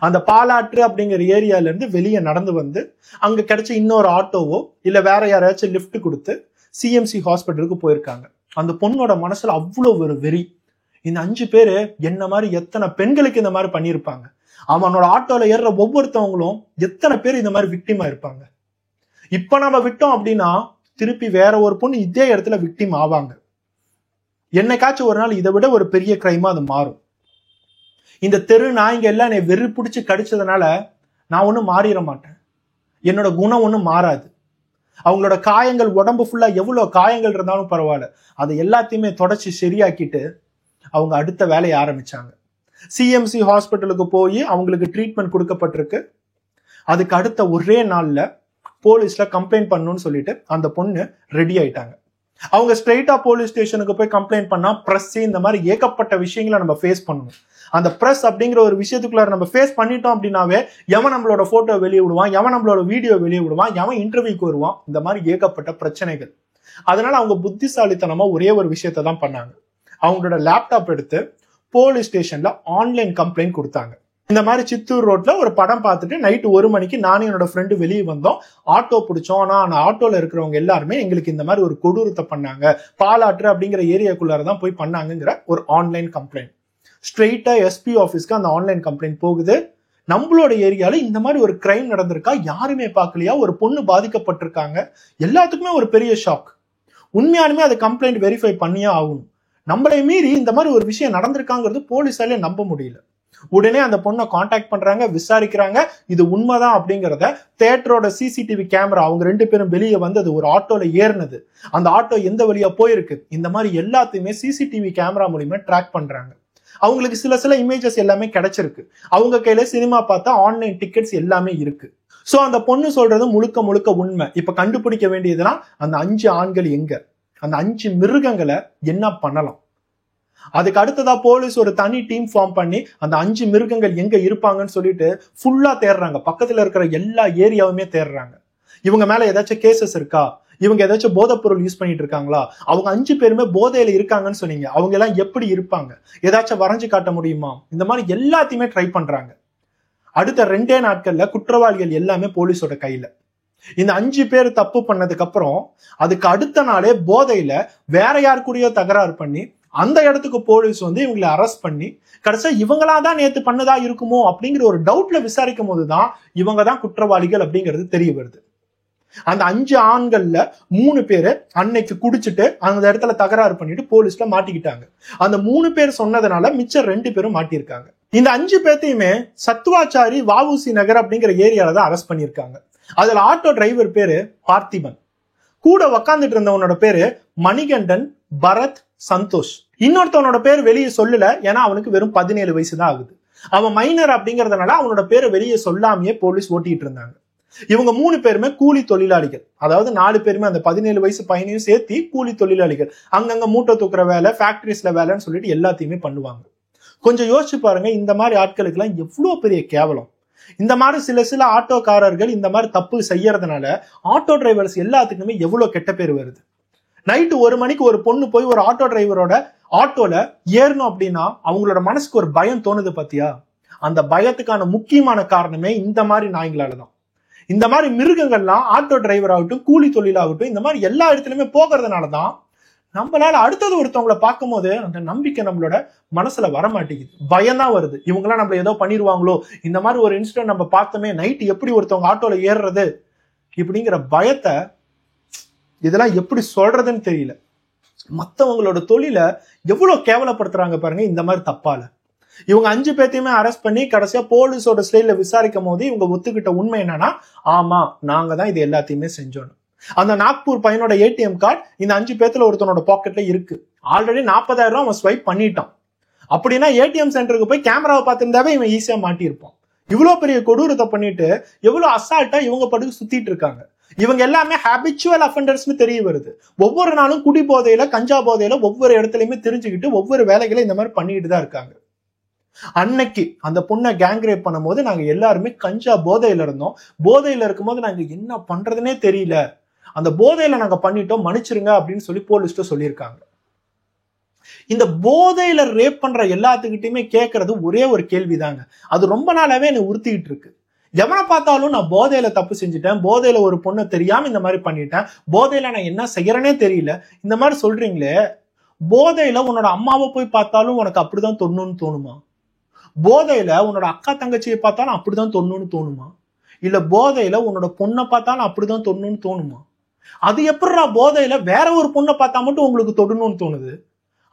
அந்த பாலாற்று அப்படிங்கிற ஏரியால இருந்து வெளியே நடந்து வந்து அங்க கிடைச்ச இன்னொரு ஆட்டோவோ இல்ல வேற யாராச்சும் லிஃப்ட் கொடுத்து சிஎம்சி ஹாஸ்பிட்டலுக்கு போயிருக்காங்க. அந்த பொண்ணோட மனசுல அவ்வளவு ஒரு வெறி. இந்த 5 பேரு என்ன மாதிரி எத்தனை பெண்களுக்கு இந்த மாதிரி பண்ணியிருப்பாங்க, அவனோட ஆட்டோல ஏறுற ஒவ்வொருத்தவங்களும் எத்தனை பேர் இந்த மாதிரி விக்டிமா இருப்பாங்க. இப்ப நம்ம விட்டோம் அப்படின்னா திருப்பி வேற ஒரு பொண்ணு இதே இடத்துல விக்டிம் ஆவாங்க. என்னைக்காச்சும் ஒரு நாள் இதை விட ஒரு பெரிய கிரைமா அது மாறும். இந்த தெரு நாய்ங்க எல்லாம் என்னை வெறி பிடிச்சு கடிச்சதுனால நான் ஒன்னும் மாறிட மாட்டேன், என்னோட குணம் ஒன்னும் மாறாது. அவங்களோட காயங்கள் உடம்பு ஃபுல்லா எவ்வளவு காயங்கள் இருந்தாலும் பரவாயில்ல, அதை எல்லாத்தையுமே தொடச்சி சரியாக்கிட்டு அவங்க அடுத்த வேலையை ஆரம்பிச்சாங்க. சிஎம்சி ஹாஸ்பிட்டலுக்கு போய் அவங்களுக்கு ட்ரீட்மெண்ட் கொடுக்கப்பட்டிருக்கு. அதுக்கு அடுத்த ஒரே நாள்ல போலீஸ்ல கம்ப்ளைண்ட் பண்ணணும்னு சொல்லிட்டு அந்த பொண்ணு ரெடி ஆயிட்டாங்க. அவங்க ஸ்ட்ரெயிட்டா போலீஸ் ஸ்டேஷனுக்கு போய் கம்ப்ளைண்ட் பண்ணா பிரஸ் இந்த மாதிரி ஏகப்பட்ட விஷயங்களை நம்ம ஃபேஸ் பண்ணணும். அந்த பிரஸ் அப்படிங்கிற ஒரு விஷயத்துக்குள்ள நம்ம ஃபேஸ் பண்ணிட்டோம் அப்படின்னாவே எவன் நம்மளோட போட்டோ வெளியே விடுவான், எவன் நம்மளோட வீடியோ வெளியே விடுவான், எவன் இன்டர்வியூக்கு வருவான், இந்த மாதிரி ஏகப்பட்ட பிரச்சனைகள். அதனால அவங்க புத்திசாலித்தனமா ஒரே ஒரு விஷயத்தை தான் பண்ணாங்க. அவங்களோட லேப்டாப் எடுத்து போலீஸ் ஸ்டேஷன்ல ஆன்லைன் கம்ப்ளைண்ட் கொடுத்தாங்க. இந்த மாதிரி சித்தூர் ரோட்ல ஒரு படம் பார்த்துட்டு நைட்டு 1 மணிக்கு நானும் என்னோட ஃப்ரெண்டு வெளியே வந்தோம், ஆட்டோ பிடிச்சோம், ஆனா அந்த ஆட்டோல இருக்கிறவங்க எல்லாருமே எங்களுக்கு இந்த மாதிரி ஒரு கொடூரத்தை பண்ணாங்க, பாலாற்று அப்படிங்கிற ஏரியாக்குள்ளாரதான் போய் பண்ணாங்கிற ஒரு ஆன்லைன் கம்ப்ளைண்ட். ஸ்ட்ரெயிட்டா எஸ்பி ஆபீஸ்க்கு அந்த ஆன்லைன் கம்ப்ளைண்ட் போகுது. நம்மளோட ஏரியால இந்த மாதிரி ஒரு கிரைம் நடந்திருக்கா, யாருமே பார்க்கலையா, ஒரு பொண்ணு பாதிக்கப்பட்டிருக்காங்க, எல்லாத்துக்குமே ஒரு பெரிய ஷாக். உண்மையாலுமே அதை கம்ப்ளைண்ட் வெரிஃபை பண்ணியே ஆகணும். நம்மளை மீறி இந்த மாதிரி ஒரு விஷயம் நடந்திருக்காங்கிறது போலீஸாலே நம்ப முடியல. உடனே அந்த பொண்ணை கான்டாக்ட் பண்றாங்க, விசாரிக்கிறாங்க. இது உண்மைதான் அப்படிங்கிறத தியேட்டரோட சிசிடிவி கேமரா அவங்க 2 பேரும் வெளியே வந்து அது ஒரு ஆட்டோல ஏறினது, அந்த ஆட்டோ எந்த வழியா போயிருக்கு, இந்த மாதிரி எல்லாத்தையுமே சிசிடிவி கேமரா மூலியமா ட்ராக் பண்றாங்க. அவங்களுக்கு சில இமேஜஸ் எல்லாமே கிடைச்சிருக்கு. அவங்க கையில சினிமா பார்த்தா ஆன்லைன் டிக்கெட்ஸ் எல்லாமே இருக்கு. சோ அந்த பொண்ணு சொல்றது முழுக்க முழுக்க உண்மை. இப்ப கண்டுபிடிக்க வேண்டியதுன்னா அந்த 5 ஆண்கள் எங்க, அந்த 5 மிருகங்களை என்ன பண்ணலாம். அதுக்கு அடுத்ததா போலீஸ் ஒரு தனி டீம் ஃபார்ம் பண்ணி அந்த 5 மிருகங்கள் எங்க இருப்பாங்கன்னு சொல்லிட்டு ஃபுல்லா தேடுறாங்க. பக்கத்துல இருக்கிற எல்லா ஏரியாவுமே தேடுறாங்க. இவங்க மேல ஏதாச்சும் கேசஸ் இருக்கா, இவங்க ஏதாச்சும் போதைப் பொருள் யூஸ் பண்ணிட்டு இருக்காங்களா, அவங்க 5 பேருமே போதையில இருக்காங்கன்னு சொன்னீங்க, அவங்க எல்லாம் எப்படி இருப்பாங்க, ஏதாச்சும் வரைஞ்சு காட்ட முடியுமா, இந்த மாதிரி எல்லாத்தையுமே ட்ரை பண்றாங்க. அடுத்த 2 நாட்கள்ல குற்றவாளிகள் எல்லாமே போலீஸோட கையில. இந்த 5 பேர் தப்பு பண்ணதுக்கு அப்புறம் அதுக்கு அடுத்த நாளே போதையில வேற யாரு கூடயோ தகராறு பண்ணி அந்த இடத்துக்கு போலீஸ் வந்து இவங்களை அரெஸ்ட் பண்ணி கடைசியா இவங்களாதான் நேத்து பண்ணதா இருக்குமோ அப்படிங்கிற ஒரு டவுட்ல விசாரிக்கும் போதுதான் இவங்க தான் குற்றவாளிகள் அப்படிங்கிறது தெரிய வருது. அந்த 5 ஆண்கள்ல 3 பேரு அன்னைக்கு குடிச்சிட்டு அந்த இடத்துல தகராறு பண்ணிட்டு போலீஸ்ல மாட்டிக்கிட்டாங்க. அந்த 3 பேர் சொன்னதுனால மிச்சம் 2 பேரும் மாட்டியிருக்காங்க. இந்த 5 பேர்த்தையுமே சத்துவாச்சாரி வஉசி நகர் அப்படிங்கிற ஏரியால தான் அரெஸ்ட் பண்ணியிருக்காங்க. அதுல ஆட்டோ டிரைவர் பேரு பார்த்திபன், கூட உக்காந்துட்டு இருந்தவனோட பேரு மணிகண்டன், பரத், சந்தோஷ். இன்னொருத்தவனோட பேர் வெளியே சொல்லல, ஏன்னா அவனுக்கு வெறும் 17 வயசு தான் ஆகுது. அவன் மைனர் அப்படிங்கறதுனால அவனோட பேரை வெளியே சொல்லாமையே போலீஸ் ஓட்டிட்டு இருந்தாங்க. இவங்க 3 பேருமே கூலி தொழிலாளிகள். அதாவது 4 பேருமே அந்த 17 வயசு பையனையும் சேர்த்து கூலி தொழிலாளிகள். அங்கங்க மூட்டை தூக்குற வேலை, ஃபேக்டரிஸ்ல வேலைன்னு சொல்லிட்டு எல்லாத்தையுமே பண்ணுவாங்க. கொஞ்சம் யோசிச்சு பாருங்க, இந்த மாதிரி ஆட்களுக்கு எல்லாம் எவ்வளவு பெரிய கேவலம். இந்த மாதிரி சில ஆட்டோக்காரர்கள் இந்த மாதிரி தப்பு செய்யறதுனால ஆட்டோ டிரைவர்ஸ் எல்லாத்துக்குமே எவ்வளவு கெட்ட பேர் வருது. நைட்டு 1 மணிக்கு ஒரு பொண்ணு போய் ஒரு ஆட்டோ டிரைவரோட ஆட்டோல ஏறணும் அப்படின்னா அவங்களோட மனசுக்கு ஒரு பயம் தோணுது பாத்தியா? அந்த பயத்துக்கான முக்கியமான காரணமே இந்த மாதிரி நாய்களாலதான். இந்த மாதிரி மிருகங்கள்லாம் ஆட்டோ டிரைவர் ஆகட்டும், கூலி தொழிலாகட்டும், இந்த மாதிரி எல்லா இடத்துலயுமே போகிறதுனாலதான் நம்மளால அடுத்தது ஒருத்தவங்களை பார்க்கும் போது அந்த நம்பிக்கை நம்மளோட மனசுல வரமாட்டேங்குது, பயம்தான் வருது. இவங்கெல்லாம் நம்மள ஏதோ பண்ணிடுவாங்களோ, இந்த மாதிரி ஒரு இன்சிடென்ட் நம்ம பார்த்தோமே, நைட்டு எப்படி ஒருத்தவங்க ஆட்டோல ஏறுறது இப்படிங்கிற பயத்தை இதெல்லாம் எப்படி சொல்றதுன்னு தெரியல. மத்தவங்களோட தொழிலை எவ்வளவு கேவலப்படுத்துறாங்க பாருங்க இந்த மாதிரி தப்பால. இவங்க 5 பேர்த்தையுமே அரெஸ்ட் பண்ணி கடைசியா போலீஸோட ஸ்டைல விசாரிக்கும் போது இவங்க ஒத்துக்கிட்ட உண்மை என்னன்னா, ஆமா நாங்க தான் இது எல்லாத்தையுமே செஞ்சோம். அந்த நாக்பூர் பையனோட ஏடிஎம் கார்டு இந்த 5 பேர்த்துல ஒருத்தனோட பாக்கெட்ல இருக்கு. ஆல்ரெடி 40,000 அவன் ஸ்வைப் பண்ணிட்டான். அப்படின்னா ஏடிஎம் சென்டருக்கு போய் கேமராவை பார்த்திருந்தாவே இவன் ஈஸியா மாட்டியிருப்பான். இவ்வளவு பெரிய கொடூரத்தை பண்ணிட்டு எவ்வளவு அசால்ட்டா இவங்க படுக்கு சுத்திட்டு இருக்காங்க. இவங்க எல்லாமே ஹேபிச்சுவல் அஃபெண்டர்ஸ்னு தெரிய வருது. ஒவ்வொரு நாளும் குடி போதையில, கஞ்சா போதையில ஒவ்வொரு இடத்துலயுமே தெரிஞ்சுக்கிட்டு ஒவ்வொரு வேலைகளை இந்த மாதிரி பண்ணிட்டு தான் இருக்காங்க. அன்னைக்கு அந்த பொண்ணை கேங் ரேப் பண்ணும் போது நாங்க எல்லாருமே கஞ்சா போதையில இருந்தோம். போதையில இருக்கும்போது நாங்க என்ன பண்றதுனே தெரியல, அந்த போதையில நாங்க பண்ணிட்டோம், மன்னிச்சிருங்க அப்படின்னு சொல்லி போலீஸ்ட சொல்லியிருக்காங்க. இந்த போதையில ரேப் பண்ற எல்லாத்துக்கிட்டையுமே கேட்கறது ஒரே ஒரு கேள்விதாங்க. அது ரொம்ப நாளாவே என்னை உறுத்திக்கிட்டு இருக்கு. எவனை பார்த்தாலும் நான் போதையில தப்பு செஞ்சுட்டேன், போதையில ஒரு பொண்ணை தெரியாம இந்த மாதிரி பண்ணிட்டேன், போதையில நான் என்ன செய்யறேனே தெரியல, இந்த மாதிரி சொல்றீங்களே, போதையில உன்னோட அம்மாவை போய் பார்த்தாலும் உனக்கு அப்படிதான் தொண்ணூன்னு தோணுமா? போதையில உன்னோட அக்கா தங்கச்சியை பார்த்தாலும் அப்படிதான் தொண்ணூன்னு தோணுமா? இல்ல போதையில உன்னோட பொண்ணை பார்த்தாலும் அப்படிதான் தொண்ணூன்னு தோணுமா? அது எப்படிடா போதையில வேற ஒரு பொண்ணை பார்த்தா மட்டும் உங்களுக்கு தொடணும்னு தோணுது?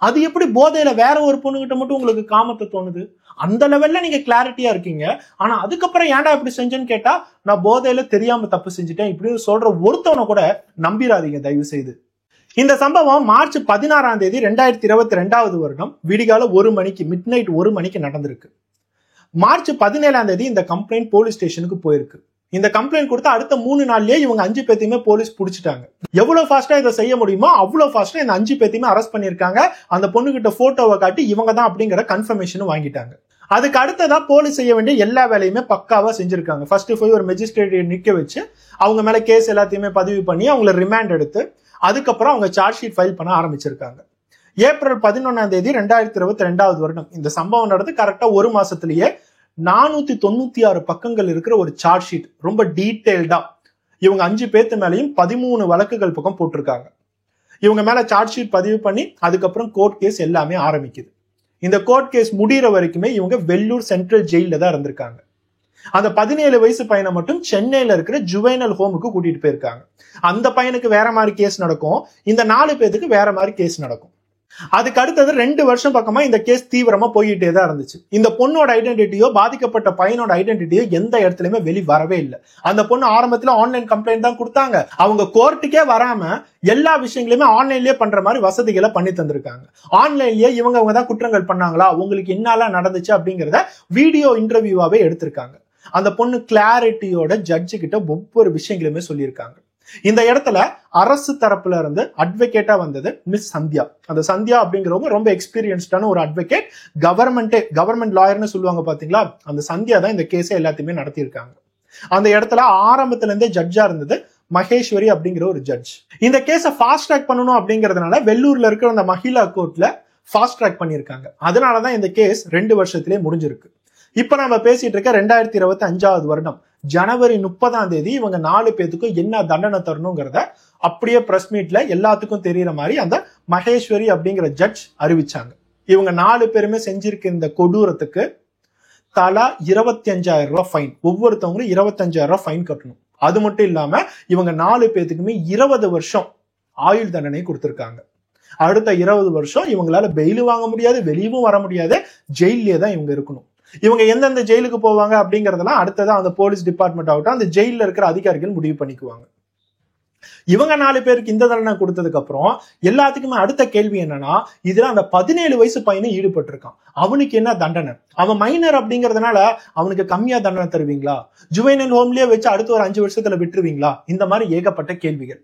அது எப்படி போதையில வேற ஒரு பொண்ணுகிட்ட மட்டும் உங்களுக்கு காமத்தை தோணுது? அந்த லெவல்ல நீங்க கிளாரிட்டியா இருக்கீங்க. ஆனா அதுக்கப்புறம் ஏன்டா இப்படி செஞ்சேன்னு கேட்டா, நான் போதையில தெரியாம தப்பு செஞ்சுட்டேன் இப்படின்னு சொல்ற ஒருத்தவனை கூட நம்பிராதீங்க தயவு செய்து. இந்த சம்பவம் மார்ச் 16ஆம் தேதி 2022 வருடம் விடிகால 1 மணிக்கு, மிட் நைட் 1 மணிக்கு நடந்திருக்கு. மார்ச் 17ஆம் தேதி இந்த கம்ப்ளைண்ட் போலீஸ் ஸ்டேஷனுக்கு போயிருக்கு. இந்த கம்ப்ளைண்ட் கொடுத்த அடுத்த 3 நாள்லயே இவங்க 5 பேத்தையுமே போலீஸ் பிடிச்சிட்டாங்க. எவ்வளவு ஃபாஸ்டா இதை செய்ய முடியுமோ அவ்வளவு ஃபாஸ்டா இந்த 5 பேத்தையுமே அரெஸ்ட் பண்ணிருக்காங்க. அந்த பொண்ணுகிட்ட போட்டோவை காட்டி இவங்க தான் அப்படிங்கிற கன்ஃபர்மேஷன் வாங்கிட்டாங்க. அதுக்கு அடுத்ததா போலீஸ் செய்ய வேண்டிய எல்லா வேலையுமே பக்காவா செஞ்சிருக்காங்க. ஃபர்ஸ்ட் போய் ஒரு மெஜிஸ்ட்ரேட் நிக்க வச்சு அவங்க மேல கேஸ் எல்லாத்தையுமே பதிவு பண்ணி அவங்களை ரிமாண்ட் எடுத்து அதுக்கப்புறம் அவங்க சார்ஜ் ஷீட் ஃபைல் பண்ண ஆரம்பிச்சிருக்காங்க. ஏப்ரல் 11ஆம் தேதி 2022 வருடம் இந்த சம்பவம் நடந்து கரெக்டா 1 மாசத்திலேயே 496 பக்கங்கள் இருக்கிற ஒரு சார்ஜ் ஷீட், ரொம்ப டீடைல்டா இவங்க 5 பேத்து மேலையும் 13 வழக்குகள் பக்கம் போட்டிருக்காங்க. இவங்க மேல சார்ஜ் ஷீட் பதிவு பண்ணி அதுக்கப்புறம் கோர்ட் கேஸ் எல்லாமே ஆரம்பிக்குது. இந்த கோர்ட் கேஸ் முடிகிற வரைக்குமே இவங்க வெள்ளூர் சென்ட்ரல் ஜெயில தான் இருந்திருக்காங்க. அந்த 17 வயசு பையனை மட்டும் சென்னையில இருக்கிற ஜுவைனல் ஹோமுக்கு கூட்டிட்டு போயிருக்காங்க. அந்த பையனுக்கு வேற மாதிரி கேஸ் நடக்கும், இந்த 4 பேத்துக்கு வேற மாதிரி கேஸ் நடக்கும். அதுக்கு அடுத்தது 2 வருஷம் பக்கமா இந்த கேஸ் தீவிரமா போயிட்டே தான் இருந்துச்சு. இந்த பொண்ணோட ஐடென்டிட்டியோ பாதிக்கப்பட்ட பையனோட ஐடென்டிட்டியோ எந்த இடத்துலயுமே வெளி வரவே இல்லை. அந்த பொண்ணு ஆரம்பத்துல ஆன்லைன் கம்ப்ளைண்ட் தான் கொடுத்தாங்க. அவங்க கோர்ட்டுக்கே வராம எல்லா விஷயங்களுமே ஆன்லைன்லயே பண்ற மாதிரி வசதிகளை பண்ணி தந்திருக்காங்க. ஆன்லைன்லயே இவங்க தான் குற்றங்கள் பண்ணாங்களா, உங்களுக்கு என்னெல்லாம் நடந்துச்சு அப்படிங்கிறத வீடியோ இன்டர்வியூவாவே எடுத்திருக்காங்க. அந்த பொண்ணு கிளாரிட்டியோட ஜட்ஜு கிட்ட ஒவ்வொரு விஷயங்களுமே சொல்லியிருக்காங்க. இந்த இடத்துல அரசு தரப்புல இருந்து அட்வொகேட்டா வந்தது மிஸ் சந்தியா. அந்த சந்தியா அப்படிங்கிறவங்க ரொம்ப எக்ஸ்பீரியன்ஸ்டான ஒரு அட்வொகேட், கவர்மெண்ட் லாயர்னு சொல்லுவாங்க பாத்தீங்களா, அந்த சந்தியா தான் இந்த கேஸை எல்லாத்தையுமே நடத்தியிருக்காங்க. அந்த இடத்துல ஆரம்பத்துல இருந்தே ஜட்ஜா இருந்தது மகேஸ்வரி அப்படிங்கிற ஒரு ஜட்ஜ். இந்த கேஸை ஃபாஸ்ட் ட்ராக் பண்ணணும் அப்படிங்கறதுனால வெள்ளூர்ல இருக்கிற அந்த மகிழா கோர்ட்ல ஃபாஸ்ட் ட்ராக் பண்ணியிருக்காங்க. அதனாலதான் இந்த கேஸ் 2 வருஷத்திலே முடிஞ்சிருக்கு. இப்ப நம்ம பேசிட்டு இருக்க 2025 வருடம் ஜனவரி 30 இவங்க 4 பேத்துக்கும் என்ன தண்டனை தரணுங்கிறத அப்படியே பிரஸ் மீட்ல எல்லாத்துக்கும் தெரியற மாதிரி அந்த மகேஸ்வரி அப்படிங்கிற ஜட்ஜ் அறிவிச்சாங்க. இவங்க 4 பேருமே செஞ்சிருக்க இந்த கொடூரத்துக்கு தலா 25,000 ரூபாய் ஃபைன், ஒவ்வொருத்தவங்களும் 25,000 ரூபாய் ஃபைன் கட்டணும். அது மட்டும் இல்லாம இவங்க 4 பேத்துக்குமே 20 வருஷம் ஆயுள் தண்டனை கொடுத்திருக்காங்க. அடுத்த 20 வருஷம் இவங்களால பெயில் வாங்க முடியாது, வெளியவும் வர முடியாது, ஜெயிலே தான் இவங்க இருக்கணும். இவங்க எந்தெந்த ஜெயிலுக்கு போவாங்க அப்படிங்கறதெல்லாம் அடுத்ததான் அந்த போலீஸ் டிபார்ட்மெண்ட் ஆகட்டும் அந்த ஜெயில இருக்கிற அதிகாரிகள் முடிவு பண்ணிக்குவாங்க. இவங்க 4 பேருக்கு இந்த தண்டனை கொடுத்ததுக்கு அப்புறம் எல்லாத்துக்குமே அடுத்த கேள்வி என்னன்னா, இதுல அந்த 17 வயசு பையனும் ஈடுபட்டிருக்கான், அவனுக்கு என்ன தண்டனை? அவன் மைனர் அப்படிங்கறதுனால அவனுக்கு கம்மியா தண்டனை தருவீங்களா? ஜுவைனல் ஹோம்லயே வச்சு அடுத்த ஒரு 5 வருஷத்துல விட்டுருவீங்களா? இந்த மாதிரி ஏகப்பட்ட கேள்விகள்.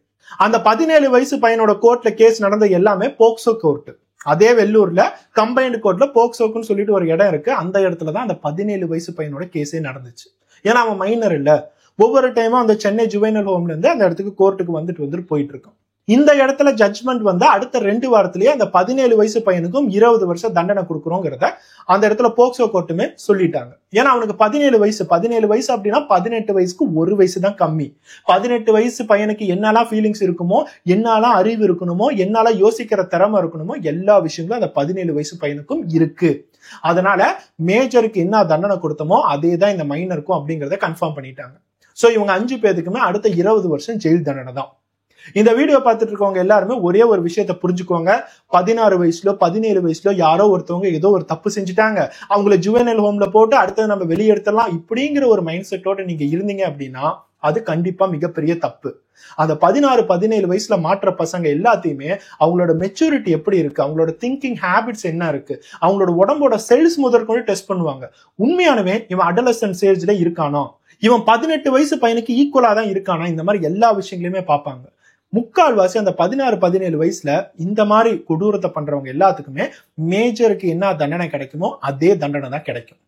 அந்த 17 வயசு பையனோட கோர்ட்ல கேஸ் நடந்த எல்லாமே போக்சோ கோர்ட். அதே வெள்ளூர்ல கம்பைன்டு கோர்ட்ல போக்சோக்குன்னு சொல்லிட்டு ஒரு இடம் இருக்கு. அந்த இடத்துலதான் அந்த 17 வயசு பையனோட கேஸே நடந்துச்சு. ஏன்னா அவன் மைனர் இல்ல. ஒவ்வொரு டைமும் அந்த சென்னை ஜுவைனல் ஹோம்ல இருந்து அந்த இடத்துக்கு கோர்ட்டுக்கு வந்துட்டு போயிட்டு இருக்கும். இந்த இடத்துல ஜட்ஜ்மெண்ட் வந்து அடுத்த 2 வாரத்திலேயே அந்த 17 வயசு பையனுக்கும் 20 வருஷம் தண்டனை கொடுக்குறோங்கிறத அந்த இடத்துல போக்சோ கோர்ட்டுமே சொல்லிட்டாங்க. ஏன்னா அவனுக்கு 17 வயசு அப்படின்னா 18 வயசுக்கு 1 வயசு தான் கம்மி. 18 வயசு பையனுக்கு என்னெல்லாம் ஃபீலிங்ஸ் இருக்குமோ, என்னெல்லாம் அறிவு இருக்கணுமோ, என்னால யோசிக்கிற திறமை இருக்கணுமோ, எல்லா விஷயங்களும் அந்த 17 வயசு பையனுக்கும் இருக்கு. அதனால மேஜருக்கு என்ன தண்டனை கொடுத்தமோ அதே தான் இந்த மைனருக்கும் அப்படிங்கறத கன்ஃபார்ம் பண்ணிட்டாங்க. சோ இவங்க 5 பேருக்குமே அடுத்த 20 வருஷம் ஜெயில் தண்டனை தான். இந்த வீடியோ பார்த்துட்டு இருக்கவங்க எல்லாருமே ஒரே ஒரு விஷயத்த புரிஞ்சுக்கோங்க. 16 வயசுல 17 வயசுல யாரோ ஒருத்தவங்க ஏதோ ஒரு தப்பு செஞ்சுட்டாங்க, அவங்கள ஜுவைனல் ஹோம்ல போட்டு அடுத்தது நம்ம வெளியெடுத்துடலாம் இப்படிங்கிற ஒரு மைண்ட் செட்டோட நீங்க இருந்தீங்க அப்படின்னா அது கண்டிப்பா மிகப்பெரிய தப்பு. அந்த 16, 17 வயசுல மாற்ற பசங்க எல்லாத்தையுமே அவங்களோட மெச்சூரிட்டி எப்படி இருக்கு, அவங்களோட திங்கிங் ஹேபிட்ஸ் என்ன இருக்கு, அவங்களோட உடம்போட செல்ஸ் முதற்கொண்டு டெஸ்ட் பண்ணுவாங்க. உண்மையானவே இவன் அடலசன்ட் ஸ்டேஜ்ல இருக்கானோ, இவன் 18 வயசு பையனுக்கு ஈக்குவலா தான் இருக்கானா, இந்த மாதிரி எல்லா விஷயங்களையுமே பார்ப்பாங்க. முக்கால்வாசி அந்த 16, 17 வயசுல இந்த மாதிரி கொடூரத்தை பண்றவங்க எல்லாத்துக்குமே மேஜருக்கு என்ன தண்டனை கிடைக்குமோ அதே தண்டனை தான் கிடைக்கும்.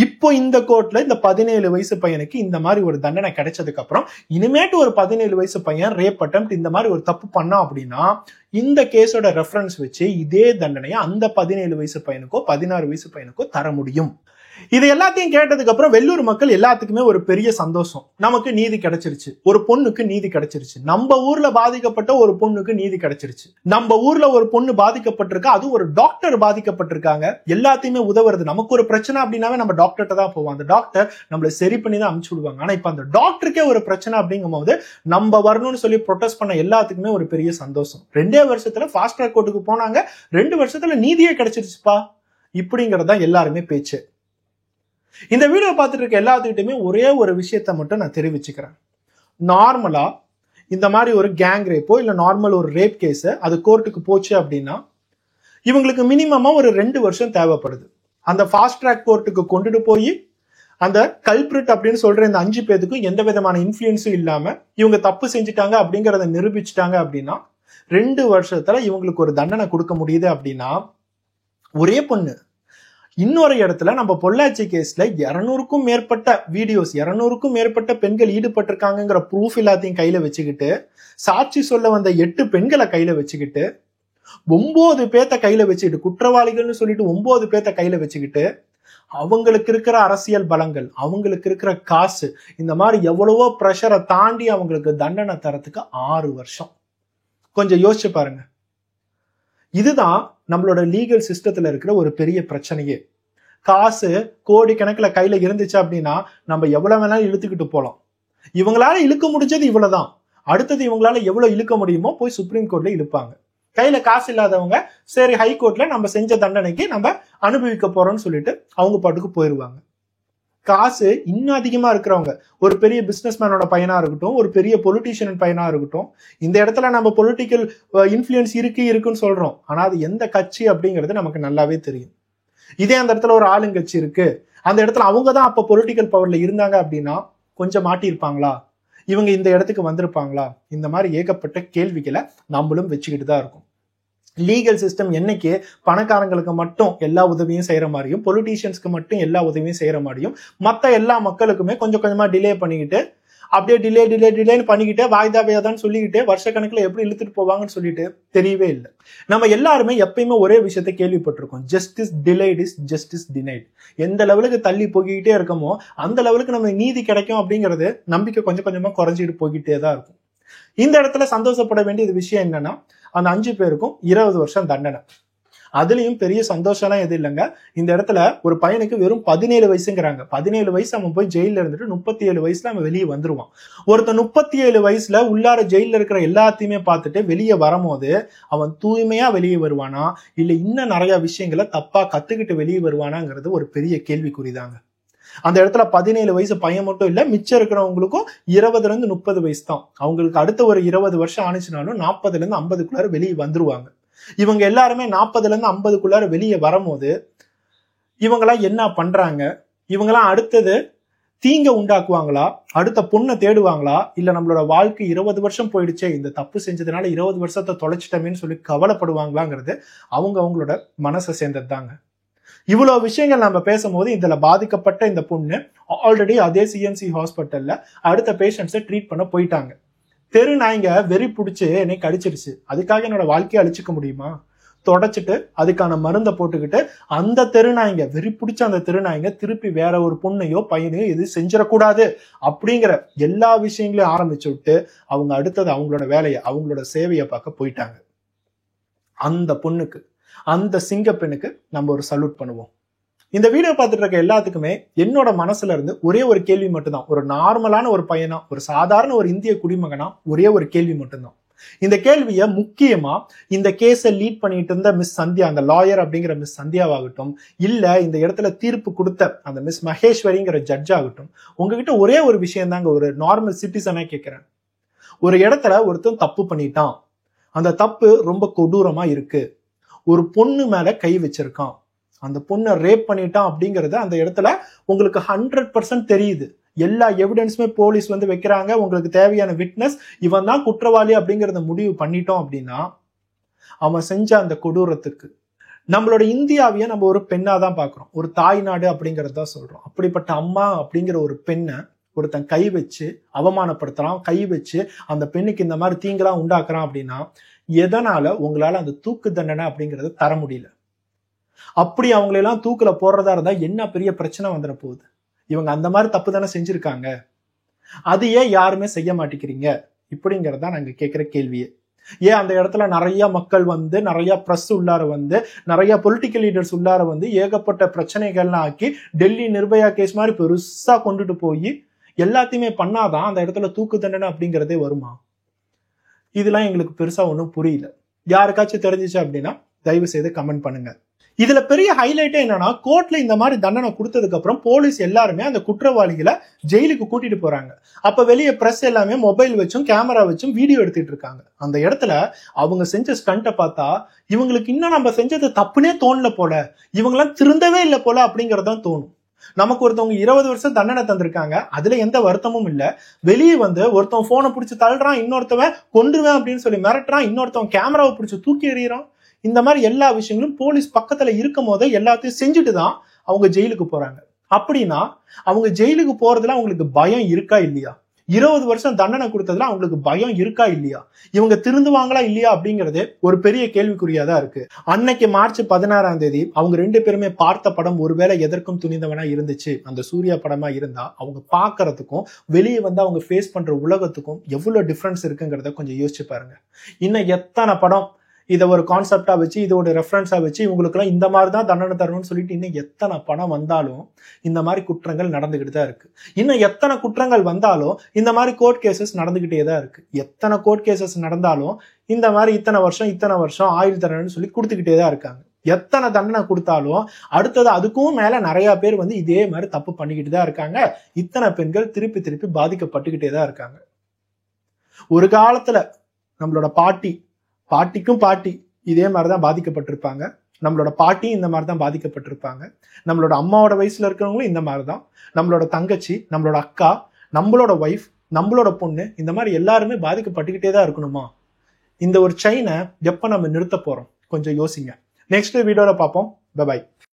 இப்போ இந்த கோர்ட்ல இந்த 17 வயசு பையனுக்கு இந்த மாதிரி ஒரு தண்டனை கிடைச்சதுக்கு அப்புறம் இனிமேட்டு ஒரு 17 வயசு பையன் ரேப் அட்டெம்ப்ட் இந்த மாதிரி ஒரு தப்பு பண்ணா அப்படின்னா இந்த கேஸோட ரெஃபரன்ஸ் வச்சு இதே தண்டனையை அந்த 17 வயசு பையனுக்கோ 16 வயசு பையனுக்கோ தர முடியும். இது எல்லாத்தையும் கேட்டதுக்கு அப்புறம் வெள்ளூர் மக்கள் எல்லாத்துக்குமே ஒரு பெரிய சந்தோஷம். நமக்கு நீதி கிடைச்சிருச்சு, ஒரு பொண்ணுக்கு நீதி கிடைச்சிருச்சு, நம்ம ஊர்ல பாதிக்கப்பட்ட ஒரு பொண்ணுக்கு நீதி கிடைச்சிருச்சு, நம்ம ஊர்ல ஒரு பொண்ணு பாதிக்கப்பட்டிருக்கா, அது ஒரு டாக்டர் பாதிக்கப்பட்டிருக்காங்க, எல்லாத்தையுமே உதவுறது. நமக்கு ஒரு பிரச்சனை அப்படின்னாவே நம்ம டாக்டர்கிட்ட தான் போவோம், அந்த டாக்டர் நம்மளை சரி பண்ணி தான் அனுப்பிச்சு விடுவாங்க. ஆனா இப்ப அந்த டாக்டருக்கே ஒரு பிரச்சனை அப்படிங்கும் போது நம்ம வரணும்னு சொல்லி ப்ரொடெஸ்ட் பண்ண எல்லாத்துக்குமே ஒரு பெரிய சந்தோஷம். 2 வருஷத்துல ஃபாஸ்ட் ட்ராக் கோர்ட்டுக்கு போனாங்க, 2 வருஷத்துல நீதியே கிடைச்சிருச்சுப்பா இப்படிங்கறதா எல்லாருமே பேச்சு. இந்த வீடியோ பார்த்துட்டு இருக்க எல்லாத்துக்கிட்டுமே ஒரே ஒரு விஷயத்த மட்டும் நான் தெரிவிச்சுக்கிறேன். நார்மலா இந்த மாதிரி ஒரு கேங் ரேப்போ இல்ல நார்மல் ஒரு ரேப் கேஸ் அது கோர்ட்டுக்கு போச்சு அப்படின்னா இவங்களுக்கு மினிமமா ஒரு 2 வருஷம் தேவைப்படுது. அந்த ஃபாஸ்ட் ட்ராக் கோர்ட்டுக்கு கொண்டுட்டு போய் அந்த கல்பிரிட் அப்படின்னு சொல்ற இந்த 5 பேத்துக்கும் எந்த விதமான இன்ஃபுளுன்ஸும் இல்லாம இவங்க தப்பு செஞ்சுட்டாங்க அப்படிங்கறத நிரூபிச்சுட்டாங்க அப்படின்னா 2 வருஷத்துல இவங்களுக்கு ஒரு தண்டனை கொடுக்க முடியுது. அப்படின்னா ஒரே பொண்ணு இன்னொரு இடத்துல நம்ம பொள்ளாச்சி கேஸ்ல 200க்கும் மேற்பட்ட வீடியோஸ், 200க்கும் மேற்பட்ட பெண்கள் ஈடுபட்டிருக்காங்கிற ப்ரூஃப் எல்லாத்தையும் கையில வச்சுக்கிட்டு, சாட்சி சொல்ல வந்த 8 பெண்களை கையில வச்சுக்கிட்டு, 9 பேத்த கையில வச்சுக்கிட்டு, குற்றவாளிகள்னு சொல்லிட்டு 9 பேத்த கையில வச்சுக்கிட்டு, அவங்களுக்கு இருக்கிற அரசியல் பலங்கள், அவங்களுக்கு இருக்கிற காசு, இந்த மாதிரி எவ்வளவோ பிரஷரை தாண்டி அவங்களுக்கு தண்டனை தரத்துக்கு 6 வருஷம். கொஞ்சம் யோசிச்சு பாருங்க. இதுதான் நம்மளோட லீகல் சிஸ்டத்துல இருக்கிற ஒரு பெரிய பிரச்சனையே. காசு கோடிக்கணக்கில் கையில இருந்துச்சு அப்படின்னா நம்ம எவ்வளவு வேணாலும் இழுத்துக்கிட்டு போலாம். இவங்களால இழுக்க முடிஞ்சது இவ்வளவுதான். அடுத்தது இவங்களால எவ்வளவு இழுக்க முடியுமோ போய் சுப்ரீம் கோர்ட்ல இழுப்பாங்க. கையில காசு இல்லாதவங்க சரி ஹைகோர்ட்ல நம்ம செஞ்ச தண்டனைக்கு நம்ம அனுபவிக்க போறோம்னு சொல்லிட்டு அவங்க பாட்டுக்கு போயிருவாங்க. காசு இன்னும் அதிகமா இருக்கிறவங்க, ஒரு பெரிய பிசினஸ் மேனோட பையனா இருக்கட்டும், ஒரு பெரிய பொலிட்டீஷியன் பையனா இருக்கட்டும், இந்த இடத்துல நம்ம பொலிட்டிக்கல் இன்ஃப்ளூயன்ஸ் இருக்குன்னு சொல்றோம். ஆனா அது எந்த கட்சி அப்படிங்கிறது நமக்கு நல்லாவே தெரியும். இதே அந்த இடத்துல ஒரு ஆளுங்கட்சி இருக்கு, அந்த இடத்துல அவங்க தான் அப்ப பொலிட்டிக்கல் பவர்ல இருந்தாங்க அப்படின்னா கொஞ்சம் மாட்டியிருப்பாங்களா, இவங்க இந்த இடத்துக்கு வந்திருப்பாங்களா? இந்த மாதிரி ஏகப்பட்ட கேள்விகளை நம்மளும் வச்சுக்கிட்டு தான் இருக்கும். லீகல் சிஸ்டம் என்னைக்கு பணக்காரங்களுக்கு மட்டும் எல்லா உதவியும் செய்யற மாதிரியும், பொலிட்டீஷியன்ஸ்க்கு மட்டும் எல்லா உதவியும் செய்யற மாதிரியும், மற்ற எல்லா மக்களுக்குமே கொஞ்சம் கொஞ்சமா டிலே பண்ணிக்கிட்டு அப்படியே டிலேன்னு பண்ணிக்கிட்டே வாய்தாவையாதான் சொல்லிக்கிட்டே வருஷக்கணக்கில் எப்படி இழுத்துட்டு போவாங்கன்னு சொல்லிட்டு தெரியவே இல்லை. நம்ம எல்லாருமே எப்பயுமே ஒரே விஷயத்த கேள்விப்பட்டிருக்கோம், justice delayed is justice denied. எந்த லெவலுக்கு தள்ளி போய்கிட்டே இருக்கமோ அந்த லெவலுக்கு நம்ம நீதி கிடைக்கும் அப்படிங்கிறது நம்பிக்கை கொஞ்சம் கொஞ்சமா குறைஞ்சிட்டு போய்கிட்டே தான் இருக்கும். இந்த இடத்துல சந்தோஷப்பட வேண்டியது விஷயம் என்னன்னா, அந்த 5 பேருக்கும் 20 வருஷம் தண்டனை. அதுலயும் பெரிய சந்தோஷம்லாம் எதுவும் இல்லைங்க. இந்த இடத்துல ஒரு பையனுக்கு வெறும் 17 வயசுங்கிறாங்க. 17 வயசு அவன் போய் ஜெயில இருந்துட்டு 37 வயசுல அவன் வெளியே வந்துருவான். ஒருத்தன் 37 வயசுல உள்ளார ஜெயில இருக்கிற எல்லாத்தையுமே பார்த்துட்டு வெளியே வரும்போது அவன் தூய்மையா வெளியே வருவானா இல்ல இன்னும் நிறைய விஷயங்களை தப்பா கத்துக்கிட்டு வெளியே வருவானாங்கிறது ஒரு பெரிய கேள்விக்குறிதாங்க. அந்த இடத்துல 17 வயசு பையன் மட்டும் இல்ல, மிச்சம் இருக்கிறவங்களுக்கும் 20ல இருந்து 30 வயசு தான். அவங்களுக்கு அடுத்த ஒரு 20 வருஷம் ஆனிச்சுனாலும் 40ல இருந்து 50க்குள்ளார வெளியே வந்துருவாங்க. இவங்க எல்லாருமே 40ல இருந்து 50க்குள்ளார வெளியே வரும்போது இவங்கெல்லாம் என்ன பண்றாங்க? இவங்கெல்லாம் அடுத்தது தீங்க உண்டாக்குவாங்களா, அடுத்த பொண்ணை தேடுவாங்களா, இல்ல நம்மளோட வாழ்க்கை 20 வருஷம் போயிடுச்சே, இந்த தப்பு செஞ்சதுனால 20 வருஷத்தை தொலைச்சிட்டமேன்னு சொல்லி கவலைப்படுவாங்களாங்கிறது அவங்களோட மனசை சேர்ந்தது தாங்க. இவ்வளவு விஷயங்கள் நம்ம பேசும்போது இதுல பாதிக்கப்பட்ட இந்த பொண்ணு ஆல்ரெடி அதே சிஎம்சி ஹாஸ்பிட்டல்ல அடுத்த பேஷண்ட்ஸை ட்ரீட் பண்ண போயிட்டாங்க. தெரு நாய்ங்க வெறி பிடிச்சு என்னை கடிச்சிருச்சு, அதுக்காக என்னோட வாழ்க்கையை அழிச்சுக்க முடியுமா? தொடச்சிட்டு அதுக்கான மருந்தை போட்டுக்கிட்டு அந்த தெருநாய்ங்க, வெறி பிடிச்ச அந்த தெருநாய்ங்க திருப்பி வேற ஒரு பொண்ணையோ பையனையோ எது செஞ்சிடக்கூடாது அப்படிங்கிற எல்லா விஷயங்களையும் ஆரம்பிச்சு விட்டு அவங்க அடுத்தது அவங்களோட வேலையை அவங்களோட சேவையை பார்க்க போயிட்டாங்க. அந்த பொண்ணுக்கு, அந்த சிங்க பெண்ணுக்கு நம்ம ஒரு சல்யூட் பண்ணுவோம். இந்த வீடியோ பார்த்துட்டு இருக்க எல்லாத்துக்குமே என்னோட மனசுல இருந்து ஒரே ஒரு கேள்வி மட்டும்தான், ஒரு நார்மலான ஒரு பையனா, ஒரு சாதாரண ஒரு இந்திய குடிமகனா ஒரே ஒரு கேள்வி மட்டும்தான். இந்த கேள்வியை முக்கியமா இந்த கேஸை லீட் பண்ணிட்டு இருந்த மிஸ் சந்தியா, அந்த லாயர் அப்படிங்கிற மிஸ் சந்தியாவாகட்டும், இல்ல இந்த இடத்துல தீர்ப்பு கொடுத்த அந்த மிஸ் மகேஸ்வரிங்கிற ஜட்ஜ் ஆகட்டும், உங்ககிட்ட ஒரே ஒரு விஷயம் தாங்க, ஒரு நார்மல் சிட்டிசனா கேட்கிறேன். ஒரு இடத்துல ஒருத்தன் தப்பு பண்ணிட்டான், அந்த தப்பு ரொம்ப கொடூரமா இருக்கு, ஒரு பொண்ணு மேல கை வச்சிருக்கான், அந்த பொண்ணை ரேப் பண்ணிட்டான் அப்படிங்கறது அந்த இடத்துல உங்களுக்கு 100% தெரியுது. எல்லா எவிடன்ஸுமே போலீஸ் வந்து வைக்கிறாங்க, உங்களுக்கு தேவையான விட்னஸ், இவன் தான் குற்றவாளி அப்படிங்கறத முடிவு பண்ணிட்டோம் அப்படின்னா, அவன் செஞ்ச அந்த கொடூரத்துக்கு நம்மளோட இந்தியாவையே நம்ம ஒரு பெண்ணா தான் பாக்குறோம், ஒரு தாய் நாடு அப்படிங்கறத சொல்றோம். அப்படிப்பட்ட அம்மா அப்படிங்கிற ஒரு பெண்ணை ஒருத்தன் கை வச்சு அவமானப்படுத்துறான், கை வச்சு அந்த பெண்ணுக்கு இந்த மாதிரி தீங்கெல்லாம் உண்டாக்குறான் அப்படின்னா, எதனால உங்களால அந்த தூக்கு தண்டனை அப்படிங்கறத தர முடியல? அப்படி அவங்களெல்லாம் தூக்குல போடுறதா இருந்தா என்ன பெரிய பிரச்சனை வந்துட போகுது? இவங்க அந்த மாதிரி தப்பு தானே செஞ்சிருக்காங்க, அது ஏன் யாருமே செய்ய மாட்டேங்கிறீங்க இப்படிங்கறதா நாங்க கேட்கிற கேள்வியே. ஏன் அந்த இடத்துல நிறைய மக்கள் வந்து, நிறைய பிரஸ் உள்ளார வந்து, நிறைய பொலிட்டிக்கல் லீடர்ஸ் உள்ளார வந்து ஏகப்பட்ட பிரச்சனைகள்லாம் ஆக்கி டெல்லி நிர்பயா கேஸ் மாதிரி பெருசா கொண்டுட்டு போய் எல்லாத்தையுமே பண்ணாதான் அந்த இடத்துல தூக்கு தண்டனை அப்படிங்கிறதே வருமா? இதெல்லாம் எங்களுக்கு பெருசா ஒன்றும் புரியல. யாருக்காச்சும் தெரிஞ்சிச்சு அப்படின்னா தயவு செய்து கமெண்ட் பண்ணுங்க. இதுல பெரிய ஹைலைட்டே என்னன்னா, கோர்ட்ல இந்த மாதிரி தண்டனை கொடுத்ததுக்கு அப்புறம் போலீஸ் எல்லாருமே அந்த குற்றவாளிகளை ஜெயிலுக்கு கூட்டிட்டு போறாங்க. அப்ப வெளியே பிரஸ் எல்லாமே மொபைல் வச்சும் கேமரா வச்சும் வீடியோ எடுத்துட்டு இருக்காங்க. அந்த இடத்துல அவங்க செஞ்ச ஸ்டண்ட்டை பார்த்தா இவங்களுக்கு இன்னும் நம்ம செஞ்சது தப்புனே தோணல போல, இவங்கெல்லாம் திருந்தவே இல்லை போல அப்படிங்கறதான் தோணும். நமக்கு ஒருத்தவங்க 20 வருஷம் தண்டனை தந்திருக்காங்க, அதுல எந்த வருத்தமும் இல்ல. வெளியே வந்து ஒருத்தவன் போனை பிடிச்சி தள்ளுறான், இன்னொருத்தவன் கொன்றுவேன் அப்படின்னு சொல்லி மிரட்டுறான், இன்னொருத்தவன் கேமராவை பிடிச்சி தூக்கி எறிகிறான். இந்த மாதிரி எல்லா விஷயங்களும் போலீஸ் பக்கத்துல இருக்கும் போதே எல்லாத்தையும் செஞ்சுட்டு தான் அவங்க ஜெயிலுக்கு போறாங்க. அப்படின்னா அவங்க ஜெயிலுக்கு போறதுல அவங்களுக்கு பயம் இருக்கா இல்லையா? 20 வருஷம் தண்டனை கொடுத்ததுல அவங்களுக்கு பயம் இருக்கா இல்லையா? இவங்க திருந்துவாங்களா இல்லையா அப்படிங்கறது ஒரு பெரிய கேள்விக்குறியாதான் இருக்கு. அன்னைக்கு மார்ச் 16ஆம் தேதி அவங்க 2 பேருமே பார்த்த படம் ஒருவேளை எதற்கும் துணிந்தவனா இருந்துச்சு, அந்த சூர்யா படமா இருந்தா அவங்க பாக்குறதுக்கும் வெளியே வந்து அவங்க ஃபேஸ் பண்ற உலகத்துக்கும் எவ்வளவு டிஃபரன்ஸ் இருக்குங்கிறத கொஞ்சம் யோசிச்சு பாருங்க. இன்னும் எத்தனை படம் இதை ஒரு கான்செப்டா வச்சு, இதோட ரெஃபரன்ஸா வச்சு இவங்களுக்கு எல்லாம் இந்த மாதிரி தான் தண்டனை தரணும்னு சொல்லிட்டு இன்னும் எத்தனை படம் வந்தாலும் இந்த மாதிரி குற்றங்கள் நடந்துகிட்டு தான் இருக்கு. இன்னும் எத்தனை குற்றங்கள் வந்தாலும் இந்த மாதிரி கோர்ட் கேசஸ் நடந்துகிட்டே தான் இருக்கு. எத்தனை கோர்ட் கேசஸ் நடந்தாலும் இந்த மாதிரி இத்தனை வருஷம் ஆயுள் தண்டனைன்னு சொல்லி கொடுத்துக்கிட்டே தான் இருக்காங்க. எத்தனை தண்டனை கொடுத்தாலும் அடுத்தது அதுக்கும் மேல நிறைய பேர் வந்து இதே மாதிரி தப்பு பண்ணிக்கிட்டு தான் இருக்காங்க. இத்தனை பெண்கள் திருப்பி பாதிக்கப்பட்டுக்கிட்டே தான் இருக்காங்க. ஒரு காலத்துல நம்மளோட பாட்டிக்கும் பாட்டி இதே மாதிரிதான் பாதிக்கப்பட்டிருப்பாங்க, நம்மளோட பாட்டி இந்த மாதிரிதான் பாதிக்கப்பட்டிருப்பாங்க, நம்மளோட அம்மாவோட வயசுல இருக்கிறவங்களும் இந்த மாதிரிதான், நம்மளோட தங்கச்சி, நம்மளோட அக்கா, நம்மளோட ஒய்ஃப், நம்மளோட பொண்ணு, இந்த மாதிரி எல்லாருமே பாதிக்கப்பட்டுக்கிட்டே தான் இருக்கணுமா? இந்த ஒரு செயினை எப்ப நம்ம நிறுத்த போறோம்? கொஞ்சம் யோசிங்க. நெக்ஸ்ட் வீடியோல பார்ப்போம். பை.